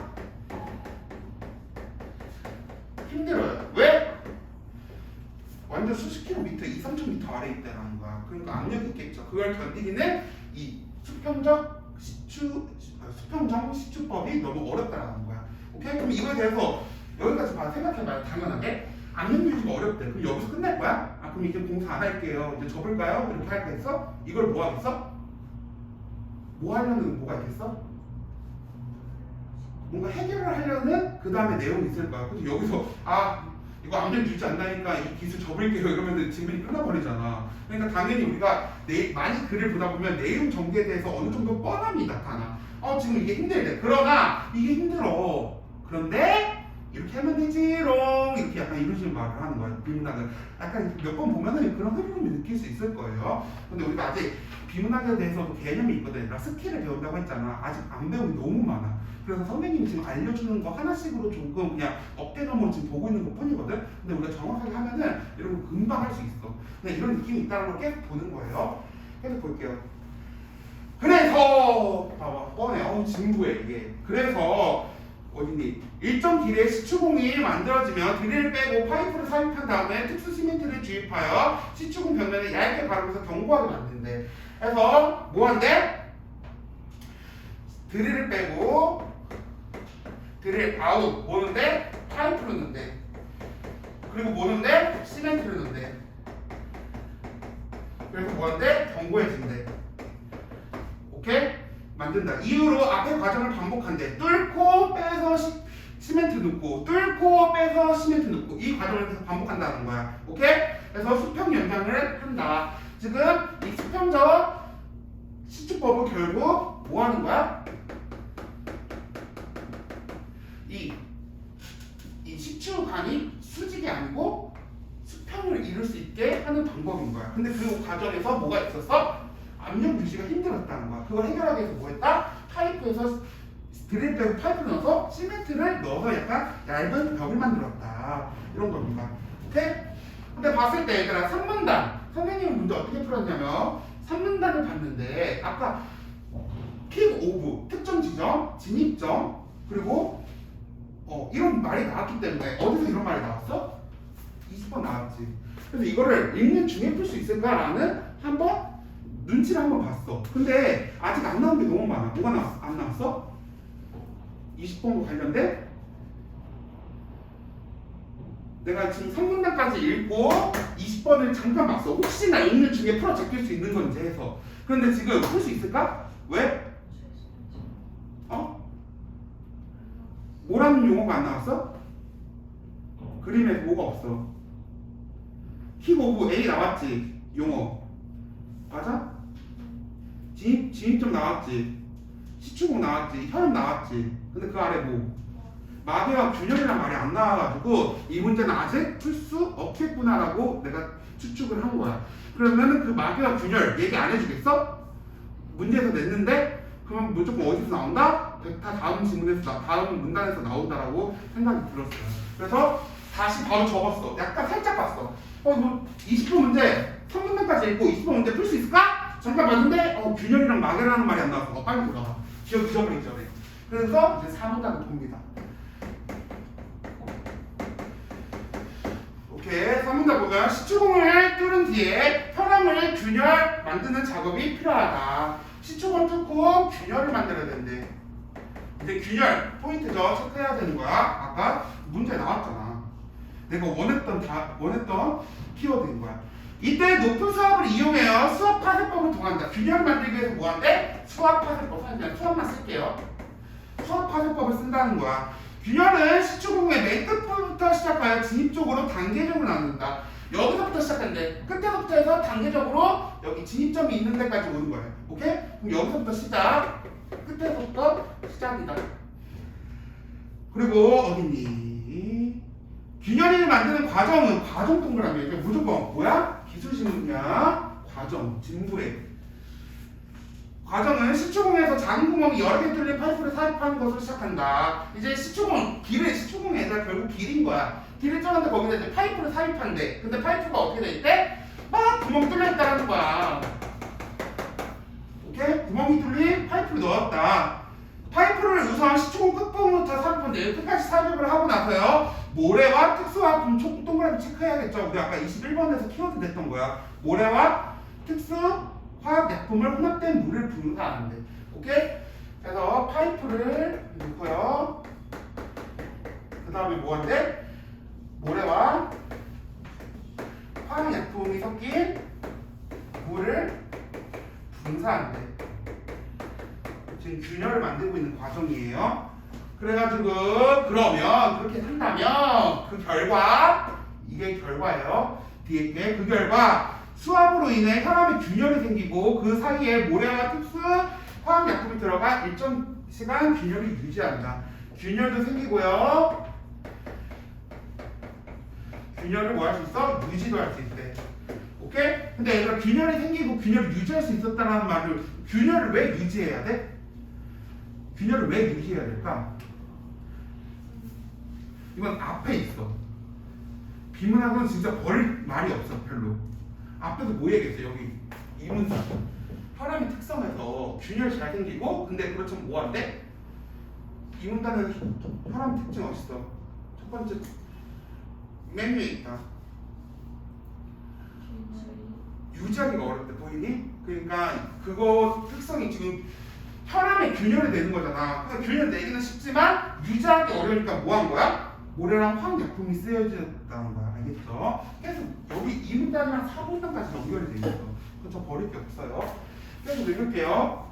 힘들어요. 왜? 완전 수십 킬로미터, 2, 3천 미터 아래에 있다는 거야. 그러니까 압력이 있겠죠. 그걸 견디기는 이 수평적 시추법이 너무 어렵다는 거야. 오케이? 그럼 이거에 대해서 여기까지 봐. 생각해봐요. 당연하게. 압력 유지가 어렵대. 그럼 여기서 끝날 거야? 아, 그럼 이제 공사 안 할게요. 이제 접을까요? 이렇게 할 거겠어? 이걸 뭐 하겠어? 뭐 하려는 뭐가 있겠어? 뭔가 해결을 하려는 그 다음에 내용이 있을 거야. 그래서 여기서 이거 압력 유지 안 나니까 이 기술 접을게요 이러면 질문이 끝나버리잖아. 그러니까 당연히 우리가 많이 글을 보다 보면 내용 전개에 대해서 어느 정도 뻔함이 나타나. 지금 이게 힘들대. 그러나 이게 힘들어. 그런데 이렇게 하면 되지롱 이렇게 약간 이런 식으로 말을 하는 거야. 비문학을 약간 몇 번 보면은 그런 흐름을 느낄 수 있을 거예요. 근데 우리가 아직 비문학에 대해서도 개념이 있거든. 나 스킬을 배운다고 했잖아. 아직 안 배운 게 너무 많아. 그래서 선생님이 지금 알려주는 거 하나씩으로 조금 그냥 어깨너머로 지금 보고 있는 것 뿐이거든. 근데 우리가 정확하게 하면은 이런 거 금방 할 수 있어. 그냥 이런 느낌이 있다는 걸 계속 보는 거예요. 계속 볼게요. 그래서 봐봐 뻔해. 진부해 이게. 그래서 어디니? 일정 길이의 시추공이 만들어지면 드릴을 빼고 파이프를 삽입한 다음에 특수 시멘트를 주입하여 시추공 벽면에 얇게 바르면서 견고하게 만든대. 그래서 뭐 한대? 드릴을 빼고 드릴 아웃 뭐는데? 파이프를 넣는데. 그리고 뭐는데? 시멘트를 넣는데. 그래서 뭐한대? 견고해진대. 오케이? 만든다. 이후로 앞의 과정을 반복한대. 뚫고 빼서 시멘트 넣고 뚫고 빼서 시멘트 넣고 이 과정을 계속 반복한다는 거야. 오케이? 그래서 수평 연장을 한다. 지금 이 수평적 시추법은 결국 뭐 하는 거야? 이 시추관이 수직이 아니고 수평을 이룰 수 있게 하는 방법인 거야. 근데 그 과정에서 뭐가 있었어? 압력 유지가 힘들었다는 거야. 그걸 해결하기 위해서 뭐 했다? 파이프에서 드릴 빼고 파이프를 넣어서 시멘트를 넣어서 약간 얇은 벽을 만들었다. 이런 겁니다. 오케이? 근데 봤을 때 얘들아 3문단 선생님은 문제 어떻게 풀었냐면 3문단을 봤는데 아까 픽 오브 특정 지점, 진입점 그리고 이런 말이 나왔기 때문에 어디서 이런 말이 나왔어? 20번 나왔지. 그래서 이거를 읽는 중에 풀 수 있을까라는 한번 눈치를 한번 봤어. 근데 아직 안 나온 게 너무 많아. 뭐가 나왔어? 안 나왔어? 20번과 관련된? 내가 지금 3문단까지 읽고 20번을 잠깐 봤어. 혹시나 읽는 중에 풀어 제낄 수 있는 건지 해서. 그런데 지금 풀 수 있을까? 왜? 뭐라는 용어가 안 나왔어? 그림에 뭐가 없어. 킥 오브 A 나왔지. 용어 맞아? 진입점 나왔지. 시추공 나왔지. 혈압 나왔지. 근데 그 아래 뭐 마개와 균열이란 말이 안 나와가지고 이 문제는 아직 풀 수 없겠구나라고 내가 추측을 한 거야. 그러면은 그 마개와 균열 얘기 안 해주겠어? 문제에서 냈는데 그러면 무조건 어디서 나온다? 벡터 다음 지문에서 다음 문단에서 나온다라고 생각이 들었어요. 그래서 다시 바로 적었어. 약간 살짝 봤어. 뭐 20분 문제 3문단까지 읽고 20분 문제 풀 수 있을까? 잠깐 봤는데 균열이랑 마개라는 말이 안 나왔어. 빨리 돌아가. 기억 잊어버리기 전에. 그래서 이제 4문단을 봅니다. 오케이. 3문단 보면 시추공을 뚫은 뒤에 혈압을 균열 만드는 작업이 필요하다. 시추공 뚫고 균열을 만들어야 된대. 이제 균열 포인트죠. 체크해야 되는 거야. 아까 문제 나왔잖아. 내가 원했던 키워드인 거야. 이때 높은 수압을 이용해요. 수압 파쇄법을 통한다. 균열을 만들기 위해서 뭐 한대? 수압 파쇄법. 그냥 수압만 쓸게요. 수압 파쇄법을 쓴다는 거야. 균열은 시추공의 맨 끝부터 시작하여 진입 쪽으로 단계적으로 나눈다. 여기서부터 여기서부터 시작한대. 끝에서부터 해서 단계적으로 여기 진입점이 있는 데까지 오는 거예요. 오케이? 그럼 여기서부터 시작. 끝에서부터 시작이다. 그리고 어딨니? 균열을 만드는 과정은 과정 동그라미. 이게 무조건 뭐야? 기술신문이야. 과정, 진부해. 과정은 시추공에서 작은 구멍이 여러 개 뚫린 파이프를 삽입하는 것으로 시작한다. 이제 시추공이 얘들아 결국 길인 거야. 길을 뚫었는데 거기다 이제 파이프를 삽입한대. 근데 파이프가 어떻게 돼 있대? 막 구멍이 뚫려 있다라는 거야. 오케이? 구멍이 뚫린 파이프를 넣었다. 파이프를 우선 시추공 끝부분부터 삽입한대. 끝까지 삽입을 하고 나서요. 모래와 특수화품 동그라미 체크해야겠죠. 우리 아까 21번에서 키워드 냈던 거야. 모래와 특수 화학약품을 혼합된 물을 분사하는데. 오케이? 그래서 파이프를 넣고요. 그 다음에 뭐 한대? 모래와 화학약품이 섞인 물을 분사한대. 지금 균열을 만들고 있는 과정이에요. 그래가지고 그러면 그렇게 한다면 그 결과 이게 결과예요. 뒤에 게 그 결과 수압으로 인해 혈압이 균열이 생기고 그 사이에 모래와 특수 화학약품이 들어가 일정 시간 균열을 유지한다. 균열도 생기고요. 균열을 뭐 할 수 있어? 유지도 할 수 있대. 오케이? 근데 얘들아 균열이 생기고 균열을 유지할 수 있었다는 말을 균열을 왜 유지해야 돼? 균열을 왜 유지해야 될까? 이건 앞에 있어. 비문학은 진짜 버릴 말이 없어 별로. 앞에서 뭐 얘기했어? 여기 이문사 혈압이 특성에서 균열 잘 생기고 근데 그렇지만 뭐 한대? 이문단은 혈압 특징 어딨어? 첫 번째 맨 위에 있다. 유지하기가 어렵대. 보이니? 그러니까 그거 특성이 지금 혈압에 균열이 되는 거잖아. 그래서 균열 내기는 쉽지만 유지하기 어려우니까 뭐 한 거야? 모래랑 화학약품이 쓰여졌다는 거야. 알겠죠? 그래서 여기 2문단이랑 4문단까지 연결이 돼 있어. 그래서 버릴 게 없어요. 그래서 읽을게요.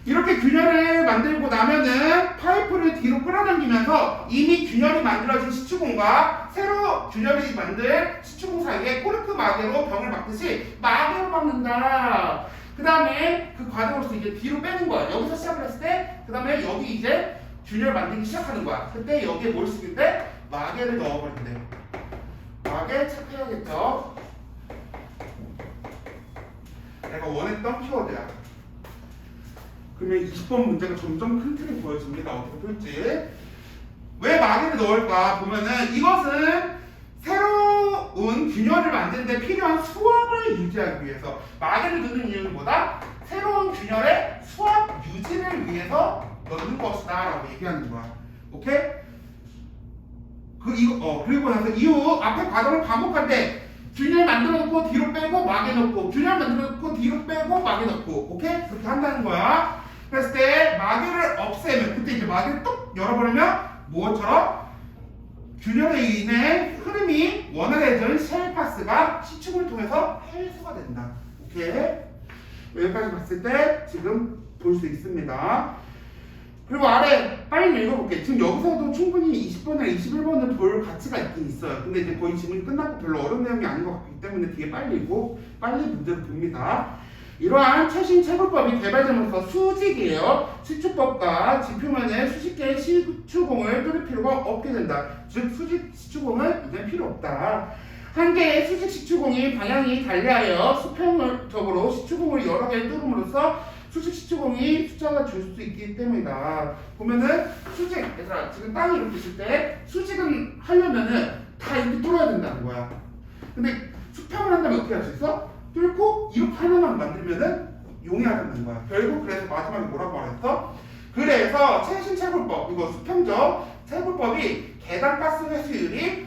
이렇게 균열을 만들고 나면은 파이프를 뒤로 끌어당기면서 이미 균열이 만들어진 시추공과 새로 균열이 만들 시추공 사이에 코르크 마개로 병을 막듯이 마개로 막는다. 그 다음에 그 과정으로서 이제 뒤로 빼는 거야. 여기서 시작을 했을 때, 그 다음에 여기 이제 균열 만들기 시작하는 거야. 그때 여기에 뭘 쓰길 때? 마개를 넣어버린대. 마개 체크해야겠죠? 내가 원했던 키워드야. 그러면 20번 문제가 점점 큰 틀이 보여집니다. 어떻게 풀지? 왜 마개를 넣을까? 보면은 이것은 새로운 균열을 만드는 데 필요한 수압을 유지하기 위해서 마개를 넣는 이유는 뭐다? 새로운 균열의 수압 유지를 위해서 넣는 것이다 라고 얘기하는 거야. 오케이? 그리고 나서 이후 앞에 과정을 반복할 때 균열 만들어 놓고 뒤로 빼고 마개 넣고 균열 만들어 놓고 뒤로 빼고 마개 넣고 오케이? 그렇게 한다는 거야. 그랬을 때 마개를 없애면 그때 이제 마개를 뚝 열어버리면 무엇처럼? 균열에 인해 흐름이 원활해진 쉘파스가 시축을 통해서 해소가 된다. 오케이? 여기까지 봤을 때 지금 볼 수 있습니다. 그리고 아래 빨리 읽어볼게. 지금 여기서도 충분히 20번이나 21번을 볼 가치가 있긴 있어요. 근데 이제 거의 질문이 끝났고 별로 어려운 내용이 아닌 것 같기 때문에 뒤에 빨리 읽고 빨리 문제를 봅니다. 이러한 최신 채굴법이 개발됨으로써 수직이에요. 시추법과 지표면에 수십 개의 시추공을 뚫을 필요가 없게 된다. 즉 수직 시추공은 이제 필요 없다. 한 개의 수직 시추공이 방향이 달리하여 수평적으로 시추공을 여러 개 뚫음으로써 수직 시추공이 숫자가 줄 수 있기 때문이다. 보면은 수직, 얘들아 지금 땅이 이렇게 있을 때 수직은 하려면은 다 이렇게 뚫어야 된다는 거야. 근데 수평을 한다면 어떻게 할 수 있어? 뚫고 이렇게 하나만 만들면은 용이하다는 거야. 결국 그래서 마지막에 뭐라고 말했어? 그래서 최신 채굴법, 이거 수평적 채굴법이 계단 가스 회수율이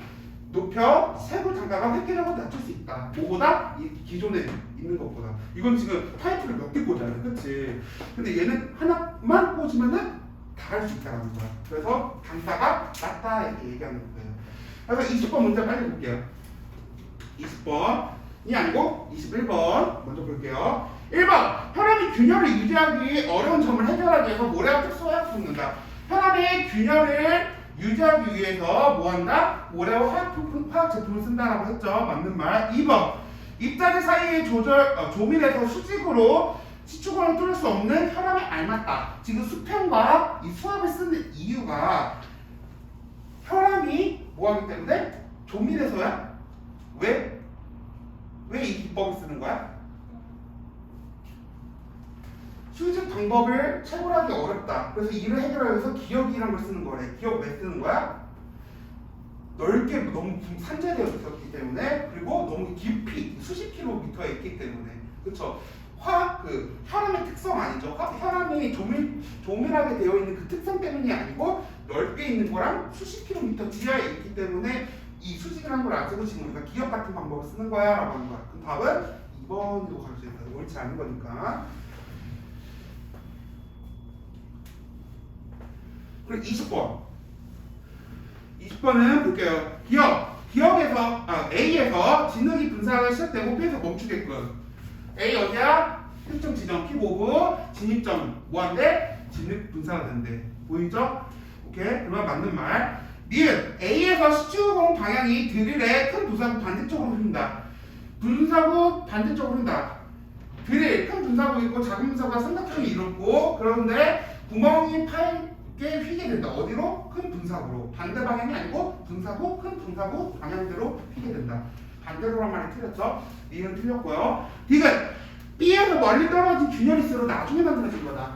높여 채굴 단가가 획기적으로 낮출 수 있다. 뭐보다? 이 기존에 있는 것보다. 이건 지금 파이프를 몇 개 꽂아야 돼, 그치? 근데 얘는 하나만 꽂으면은 다 할 수 있다는 거야. 그래서 단가가 낮다 이렇게 얘기하는 거예요. 그래서 20번 문제 빨리 볼게요. 20번이 아니고 21번 먼저 볼게요. 1번 혈압의 균열을 유지하기 어려운 점을 해결하기 위해서 모래와 특수화약품을 넣는다. 혈압의 균열을 유지하기 위해서 뭐한다? 모래와 화학 제품을 쓴다라고 했죠. 맞는 말. 2번 입자재 사이의 조밀에서 수직으로 시추권을 뚫을 수 없는 혈압에 알맞다. 지금 수평과 이 수압을 쓰는 이유가 혈압이 뭐하기 때문에? 조밀에서야? 왜? 왜 이 기법을 쓰는 거야? 수직 방법을 체결하기 어렵다. 그래서 이를 해결하기 위해서 기역이라는 걸 쓰는 거래. 기역 왜 쓰는 거야? 넓게 너무 산재되어 있었기 때문에, 그리고 너무 깊이 수십 킬로미터에 있기 때문에. 그쵸? 혈압의 특성 아니죠. 혈압이 조밀하게 되어 있는 그 특성 때문이 아니고 넓게 있는 거랑 수십 킬로미터 지하에 있기 때문에 이 수직이라는 걸 안 쓰고 지금 우리가 기역 같은 방법을 쓰는 거야 라고 하는 거야. 그럼 답은 2번으로 갈 수 있다. 옳지 않은 거니까. 그리고 20번은 볼게요. 기억에서 A에서 진흙이 분사가 시작되고 B에서 멈추게끔. A 어디야? 특정 지점 P5구 진입점 뭐한대? 진흙 분사가 된대. 보이죠? 오케이. 그러면 맞는 말. 니은 A에서 시추공 방향이 드릴의 큰 분사구 반대쪽으로 흐른다. 분사구 반대쪽으로 흐른다. 드릴 큰 분사구 있고 작은 분사구가 삼각형이 이렇고, 그런데 구멍이 게 휘게 된다. 어디로? 큰 분사구로. 반대 방향이 아니고 분사구, 큰 분사구 방향대로 휘게 된다. 반대로란 말이 틀렸죠? 니은 틀렸고요. 디귿 B에서 멀리 떨어진 균열일수록 나중에 만들어진 거다.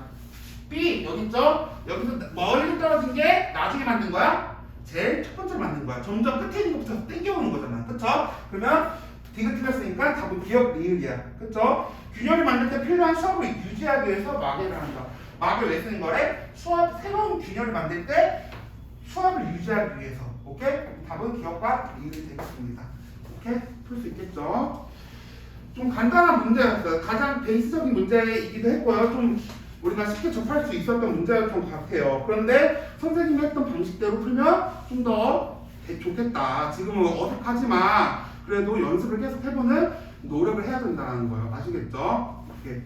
B 여기 있죠? 여기서 멀리 떨어진 게 나중에 만든 거야? 제일 첫 번째로 만든 거야. 점점 끝에 있는 것부터 땡겨오는 거잖아. 그쵸? 그러면 디귿 틀렸으니까 답은 기역 리을이야. 그쵸? 균열을 만들 때 필요한 수압을 유지하기 위해서 막을 한다. 막을 왜 쓰는 거래? 새로운 균열을 만들 때 수압을 유지하기 위해서. 오케이? 답은 기억과 리을이 되겠습니다. 오케이? 풀 수 있겠죠? 좀 간단한 문제였어요. 가장 베이스적인 문제이기도 했고요. 좀 우리가 쉽게 접할 수 있었던 문제였던 것 같아요. 그런데 선생님이 했던 방식대로 풀면 좀 더 좋겠다. 지금은 어색하지만 그래도 연습을 계속 해보는 노력을 해야 된다는 거예요. 아시겠죠? 오케이.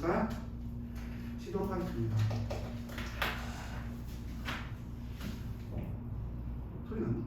잠깐 시도록 하겠습니다. 소리 나니?